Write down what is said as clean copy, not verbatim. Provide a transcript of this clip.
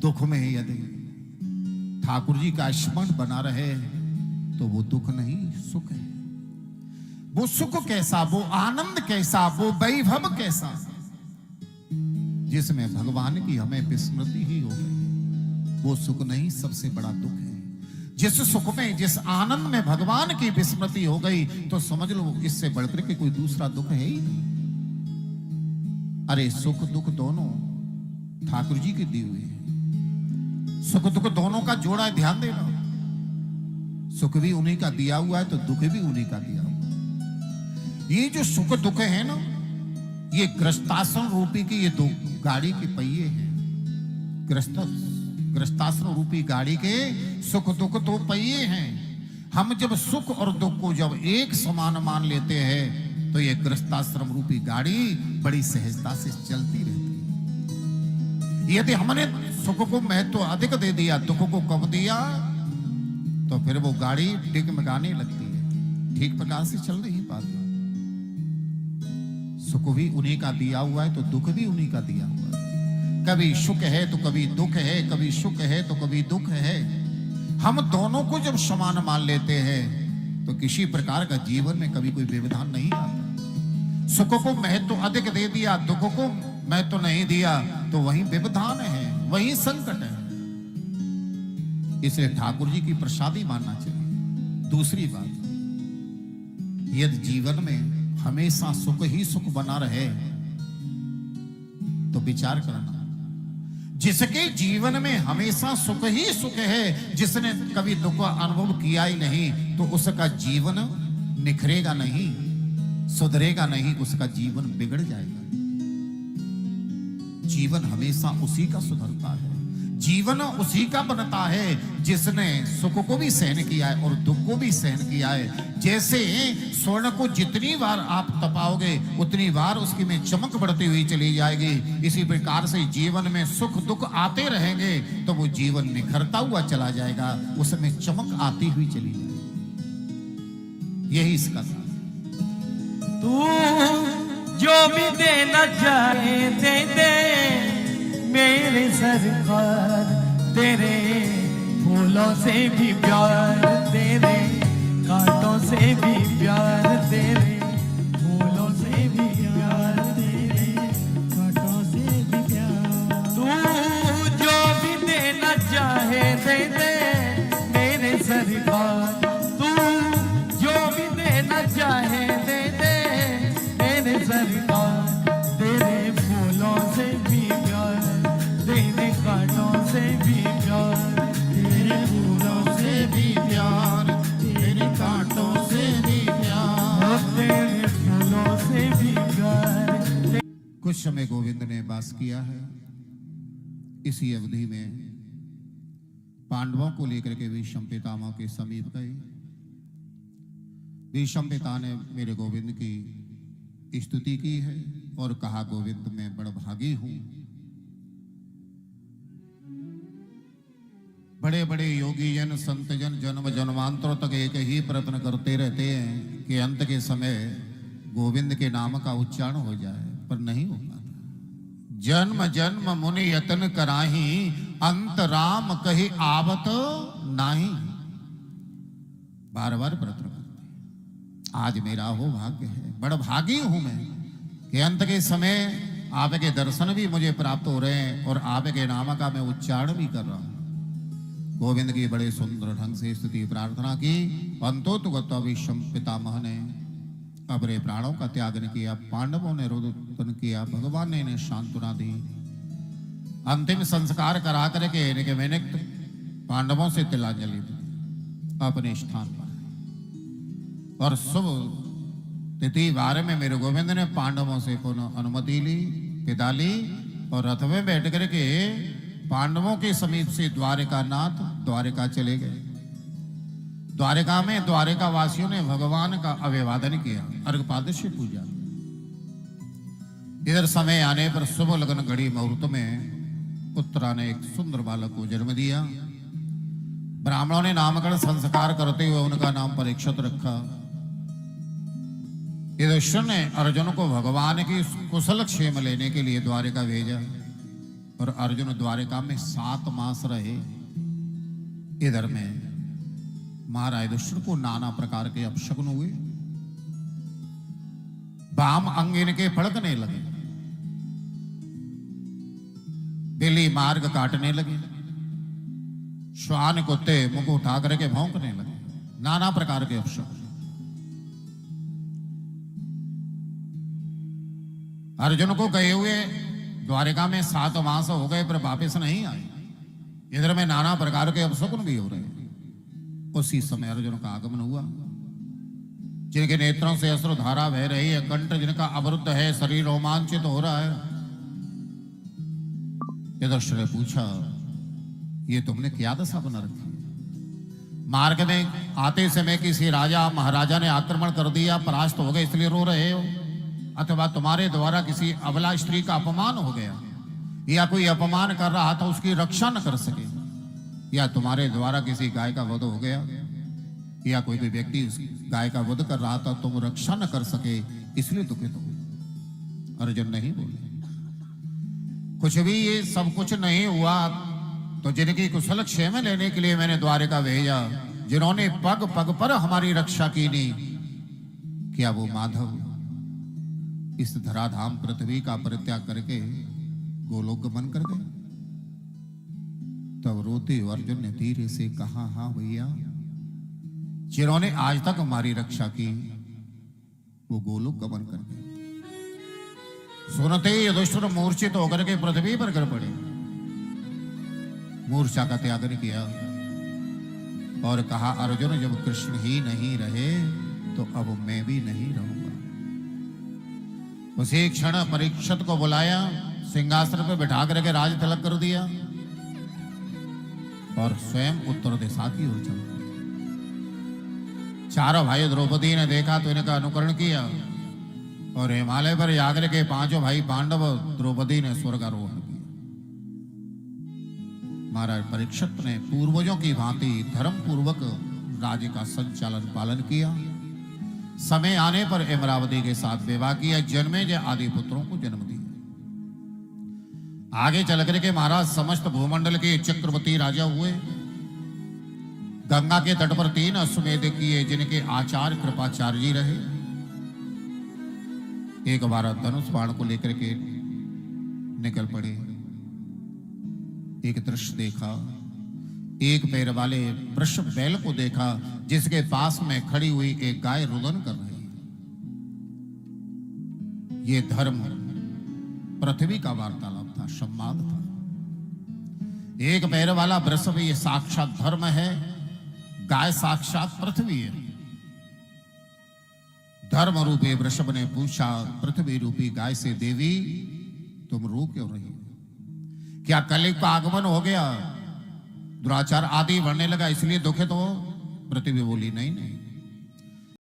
दुख में यदि ठाकुर जी का स्मरण बना रहे तो वो दुख नहीं सुख है। वो सुख कैसा, वो आनंद कैसा, वो वैभव कैसा, जिसमें भगवान की हमें विस्मृति ही हो गई, वो सुख नहीं सबसे बड़ा दुख है। जिस सुख में, जिस आनंद में भगवान की विस्मृति हो गई तो समझ लो इससे बढ़कर के कोई दूसरा दुख है ही नहीं। अरे सुख दुख दोनों ठाकुर जी के दिए हुए हैं। सुख दुख दोनों का जोड़ा है, ध्यान देना। सुख भी उन्हीं का दिया हुआ है तो दुख भी उन्हीं का दिया हुआ है। ये जो सुख दुख है ना, ये ग्रस्ताश्रम रूपी की ये दो गाड़ी के पहिए हैं। ग्रस्ताश्रम रूपी गाड़ी के सुख दुख दो पहिए हैं। हम जब सुख और दुख को जब एक समान मान लेते हैं तो ये ग्रस्ताश्रम रूपी गाड़ी बड़ी सहजता से चलती रहती है। यदि हमने सुख को महत्व अधिक दे दिया, दुख को कम दिया, तो फिर वो गाड़ी डिगमगाने लगती है, ठीक प्रकार से चल नहीं पाती। सुख भी उन्हीं का दिया हुआ है तो दुख भी उन्हीं का दिया हुआ है। कभी सुख है तो कभी दुख है, कभी सुख है तो कभी दुख है। हम दोनों को जब समान मान लेते हैं तो किसी प्रकार का जीवन में कभी कोई व्यवधान नहीं आता। सुख को महत्व अधिक दे दिया, दुख को महत्व नहीं दिया, तो वही व्यवधान है, वही संकट है। इसलिए ठाकुर जी की प्रसादी मानना चाहिए। दूसरी बात, यदि जीवन में हमेशा सुख ही सुख बना रहे तो विचार करना, जिसके जीवन में हमेशा सुख ही सुख है, जिसने कभी दुख का अनुभव किया ही नहीं, तो उसका जीवन निखरेगा नहीं, सुधरेगा नहीं, उसका जीवन बिगड़ जाएगा। जीवन हमेशा उसी का सुधरता है, जीवन उसी का बनता है जिसने सुख को भी सहन किया है और दुख को भी सहन किया है। जैसे स्वर्ण को जितनी बार आप तपाओगे उतनी बार उसकी में चमक बढ़ती हुई चली जाएगी, इसी प्रकार से जीवन में सुख दुख आते रहेंगे तो वो जीवन निखरता हुआ चला जाएगा, उसमें चमक आती हुई चली जाएगी। यही इसका था। तू जो भी देना चाहे दे दे मेरे सरकार, तेरे फूलों से भी प्यार, तेरे कांटों से भी प्यार, तेरे फूलों से भी प्यार, तेरे कांटों से भी प्यार। तू जो भी देना चाहे दे दे मेरे सरकार, तू जो भी देना चाहे दे दे मेरे सरकार, तेरे फूलों से भी प्यार, तेरे कांटों से भी प्यार, तेरे फूलों से भी प्यार, तेरे कांटों से भी प्यार, तेरे फूलों से भी प्यार। कुछ समय गोविंद ने वास किया है। इसी अवधि में पांडवों को लेकर के भीष्म पितामह के समीप गए। भीष्म पिता ने मेरे गोविंद की स्तुति की है और कहा, गोविंद मैं बड़ा भागी हूं। बड़े बड़े योगी जन संत जन जन्म जन्मांतरों तक एक ही प्रयत्न करते रहते हैं कि अंत के समय गोविंद के नाम का उच्चारण हो जाए, पर नहीं हो पाता। जन्म जन्म मुनि यतन कराही, अंत राम कही आवत नाही। बार बार प्रयत्न करते। आज मेरा हो भाग्य है, बड़ा भागी हूं मैं कि अंत के समय आपके दर्शन भी मुझे प्राप्त हो रहे हैं और आपके नाम का मैं उच्चारण भी कर रहा हूं। गोविंद की बड़े सुंदर ढंग से स्तुति प्रार्थना की। अंतोतुगत्वा भीष्म पितामह ने अपने प्राणों का त्यागन किया, पांडवों ने रोदन किया, भगवान ने इन्हें सांत्वना दी। अंतिम संस्कार करा करके इनके मैंने पांडवों से तिलांजलि दी अपने स्थान पर। और शुभ तिथि बारे में मेरे गोविंद ने पांडवों से पुनः अनुमति ली, विदा ली और रथ में बैठ करके पांडवों के समीप से द्वारिकानाथ द्वारिका चले गए। द्वारिका में द्वारिका वासियों ने भगवान का अभिवादन किया, अर्घपाद से पूजा। इधर समय आने पर शुभ लगन घड़ी मुहूर्त में पुत्रा ने एक सुंदर बालक को जन्म दिया। ब्राह्मणों ने नामकरण संस्कार करते हुए उनका नाम परीक्षित रखा। युधिष्ठिर ने अर्जुन को भगवान की कुशल क्षेम लेने के लिए द्वारिका भेजा और अर्जुन द्वारिका में 7 मास रहे। इधर में महाराज दुष्ट को नाना प्रकार के अपशकुन हुए। बाम अंग इनके फड़कने लगे, बिल्ली मार्ग काटने लगे, श्वान कुत्ते मुंह उठा करके भौंकने लगे, नाना प्रकार के अपशकुन। अर्जुन को गए हुए द्वारिका में 7 मास हो गए पर वापस नहीं आए। इधर में नाना प्रकार के अपशकुन भी हो रहे हैं। उसी समय अर्जुन का आगमन हुआ। जिनके नेत्रों से अश्रुधारा बह रही है, कंठ जिनका अवरुद्ध है, शरीर रोमांचित हो रहा है। युधिष्ठिर ने पूछा, ये तुमने क्या दशा बना रखी? मार्ग में आते समय किसी राजा महाराजा ने आक्रमण कर दिया, परास्त हो गए इसलिए रो रहे हो, अथवा तुम्हारे द्वारा किसी अबला स्त्री का अपमान हो गया, या कोई अपमान कर रहा था उसकी रक्षा न कर सके, या तुम्हारे द्वारा किसी गाय का वध हो गया, या कोई भी व्यक्ति उस गाय का वध कर रहा था तुम रक्षा न कर सके इसलिए दुखित हो। अर्जुन नहीं बोले। कुछ भी ये सब कुछ नहीं हुआ तो जिनकी कुशल क्षेम लेने के लिए मैंने द्वारिका भेजा, जिन्होंने पग पग पर हमारी रक्षा की नहीं, क्या वो माधव इस धराधाम पृथ्वी का परित्याग करके गोलोक गमन कर गए? तब रोते अर्जुन ने धीरे से कहा, हाँ भैया, जिन्होंने आज तक हमारी रक्षा की वो गोलोक गमन कर गए। सुनते ही युधिष्ठिर मूर्छित होकर के पृथ्वी पर गिर पड़े। मूर्छा का त्याग किया और कहा, अर्जुन जब कृष्ण ही नहीं रहे तो अब मैं भी नहीं रहूंगा। उसी क्षण परीक्षित को बुलाया, सिंहासन पर बिठा करके राज तिलक कर दिया और स्वयं उत्तर दिशा की ओर चल पड़े। चारों भाई द्रौपदी ने देखा तो इनका अनुकरण किया और हिमालय पर जाकर के 5 भाई पांडव द्रौपदी ने स्वर्गारोहण किया। महाराज परीक्षित ने पूर्वजों की भांति धर्म पूर्वक राज्य का संचालन पालन किया। समय आने पर इमरावती के साथ विवाह किया, जन्मेजय आदि पुत्रों को जन्म दिया। आगे चल करके महाराज समस्त भूमंडल के चक्रवर्ती राजा हुए। गंगा के तट पर 3 अश्वमेध किए, जिनके आचार्य कृपाचार्य जी रहे। एक बार धनुष बाण को लेकर के निकल पड़े। एक दृश्य देखा, एक पैर वाले वृषभ बैल को देखा जिसके पास में खड़ी हुई एक गाय रुदन कर रही है। ये धर्म पृथ्वी का वार्तालाप था, संवाद था। एक पैर वाला वृषभ ये साक्षात धर्म है, गाय साक्षात पृथ्वी है। धर्म रूपी वृषभ ने पूछा पृथ्वी रूपी गाय से, देवी तुम रो क्यों रही हो? क्या कलयुग का आगमन हो गया, दुराचार आदि बढ़ने लगा इसलिए दुखित हो? पृथ्वी बोली, नहीं नहीं,